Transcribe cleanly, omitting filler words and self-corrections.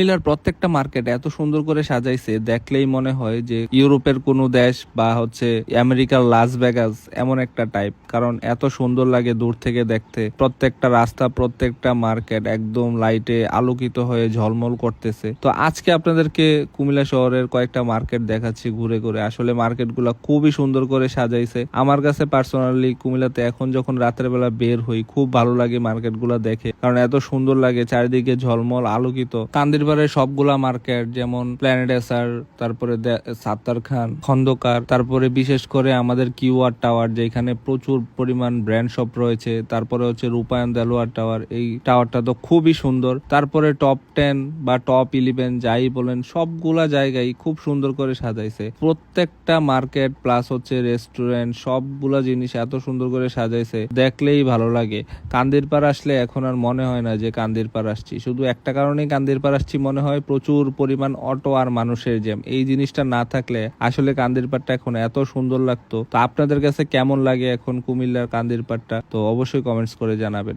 কুমিল্লার প্রত্যেকটা মার্কেট এত সুন্দর করে সাজাইছে, দেখলেই মনে হয় যে ইউরোপের কোনো দেশ বা হচ্ছে আমেরিকার লাস ভেগাস এমন একটা টাইপ। কারণ এত সুন্দর লাগে দূর থেকে দেখতে। প্রত্যেকটা রাস্তা, প্রত্যেকটা মার্কেট একদম লাইটে আলোকিত হয়ে ঝলমল করতেছে। তো আজকে আপনাদেরকে কুমিল্লা শহরের কয়েকটা মার্কেট দেখাচ্ছি ঘুরে ঘুরে। আসলে মার্কেটগুলো খুবই সুন্দর করে সাজাইছে। আমার কাছে পার্সোনালি কুমিল্লাতে এখন যখন রাতের বেলা বের হই, খুব ভালো লাগে মার্কেটগুলো দেখে, কারণ এত সুন্দর লাগে, চারিদিকে ঝলমল আলোকিত। কান্দিরপাড়ের সবগুলা মার্কেট যেমন প্ল্যানেট এসার, তারপরে সাত্তার খান, খন্দকার, তারপরে বিশেষ করে আমাদের কিউআর টাওয়ার, যেখানে প্রচুর পরিমাণ ব্র্যান্ড শপ রয়েছে। তারপরে হচ্ছে রূপায়ণ দেলোয়ার টাওয়ার, এই টাওয়ারটা তো খুবই সুন্দর। তারপরে টপ 10 বা টপ 11 যাই বলেন, সবগুলা জায়গায় খুব সুন্দর করে সাজাইছে। প্রত্যেকটা মার্কেট প্লাস হচ্ছে রেস্টুরেন্ট, সবগুলা জিনিস এত সুন্দর করে সাজাইছে, দেখলেই ভালো লাগে। কান্দিরপাড় আসলে এখন আর মনে হয় না যে কান্দিরপাড় আসছি। শুধু একটা কারণেই কান্দিরপাড় আসছি মনে হয়, প্রচুর পরিমাণ অটো আর মানুষের জ্যাম। এই জিনিসটা না থাকলে আসলে কান্দিরপাড়টা এখন এত সুন্দর লাগতো। তো আপনাদের কাছে কেমন লাগে এখন কুমিল্লার কান্দিরপাড়টা? তো অবশ্যই কমেন্টস করে জানাবেন।